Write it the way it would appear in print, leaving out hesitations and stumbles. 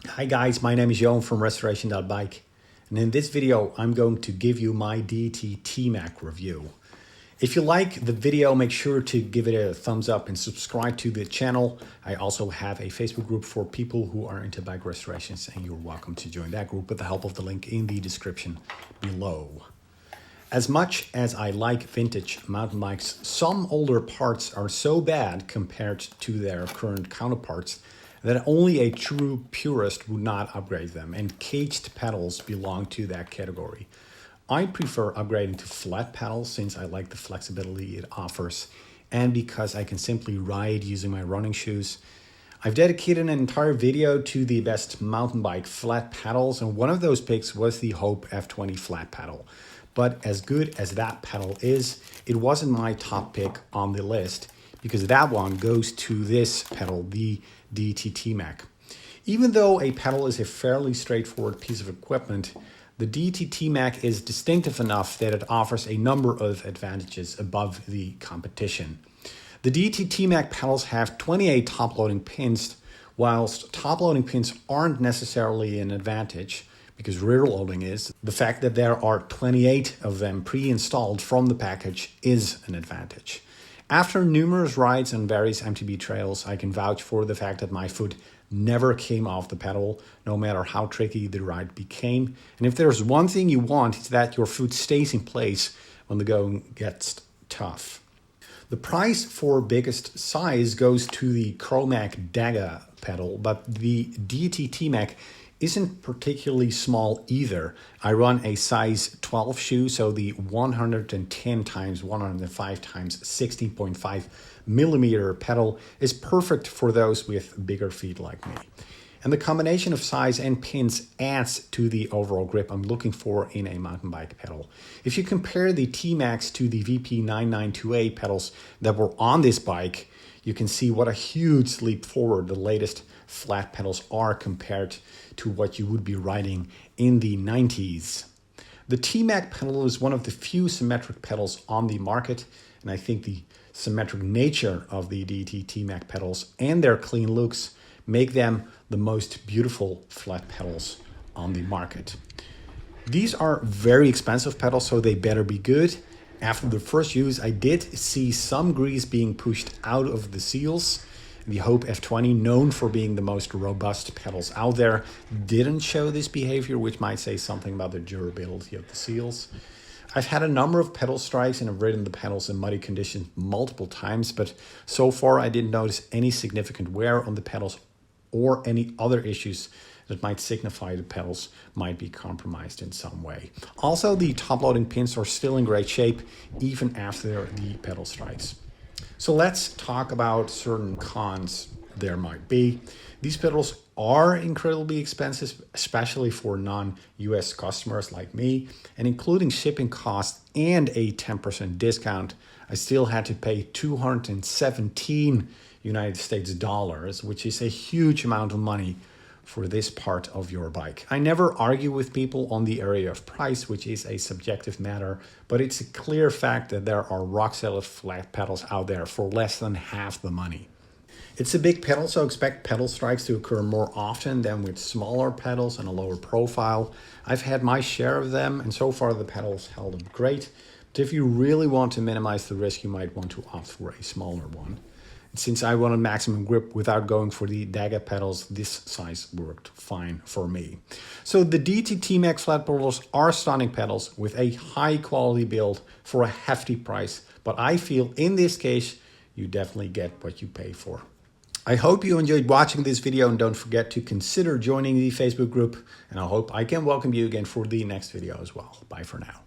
Hi guys, my name is Johan from Restoration.bike, and in this video I'm going to give you my Deity TMAC review. If you like the video, make sure to give it a thumbs up and subscribe to the channel. I also have a Facebook group for people who are into bike restorations, and you're welcome to join that group with the help of the link in the description below. As much as I like vintage mountain bikes, some older parts are so bad compared to their current counterparts that only a true purist would not upgrade them, and caged pedals belong to that category. I prefer upgrading to flat pedals since I like the flexibility it offers and because I can simply ride using my running shoes. I've dedicated an entire video to the best mountain bike flat pedals, and one of those picks was the Hope F20 flat pedal. But as good as that pedal is, it wasn't my top pick on the list because that one goes to this pedal, the Deity TMAC. Even though a pedal is a fairly straightforward piece of equipment, the Deity TMAC is distinctive enough that it offers a number of advantages above the competition. The Deity TMAC pedals have 28 top-loading pins, whilst top-loading pins aren't necessarily an advantage, because rear loading is. The fact that there are 28 of them pre-installed from the package is an advantage. After numerous rides on various MTB trails, I can vouch for the fact that my foot never came off the pedal, no matter how tricky the ride became. And if there's one thing you want, it's that your foot stays in place when the going gets tough. The price for biggest size goes to the Chromac Dagger pedal, but the Deity TMAC isn't particularly small either. I run a size 12 shoe, so the 110 x 105 x 16.5 millimeter pedal is perfect for those with bigger feet like me. And the combination of size and pins adds to the overall grip I'm looking for in a mountain bike pedal. If you compare the TMACs to the VP9928 pedals that were on this bike, you can see what a huge leap forward the latest flat pedals are compared to what you would be riding in the 90s. The TMAC pedal is one of the few symmetric pedals on the market, and I think the symmetric nature of the Deity TMAC pedals and their clean looks make them the most beautiful flat pedals on the market. These are very expensive pedals, so they better be good. After the first use, I did see some grease being pushed out of the seals. The Hope F20, known for being the most robust pedals out there, didn't show this behavior, which might say something about the durability of the seals. I've had a number of pedal strikes and have ridden the pedals in muddy conditions multiple times, but so far I didn't notice any significant wear on the pedals or any other issues that might signify the pedals might be compromised in some way. Also, the top-loading pins are still in great shape even after the pedal strikes. So let's talk about certain cons there might be. These pedals are incredibly expensive, especially for non-US customers like me, and including shipping costs and a 10% discount, I still had to pay 217 United States dollars, which is a huge amount of money for this part of your bike. I never argue with people on the area of price, which is a subjective matter, but it's a clear fact that there are rock-solid flat pedals out there for less than half the money. It's a big pedal, so expect pedal strikes to occur more often than with smaller pedals and a lower profile. I've had my share of them, and so far the pedals held up great. But if you really want to minimize the risk, you might want to opt for a smaller one. Since I wanted maximum grip without going for the Dagger pedals, this size worked fine for me. So the Deity TMAC flat pedals are stunning pedals with a high quality build for a hefty price, but I feel in this case, you definitely get what you pay for. I hope you enjoyed watching this video, and don't forget to consider joining the Facebook group, and I hope I can welcome you again for the next video as well. Bye for now.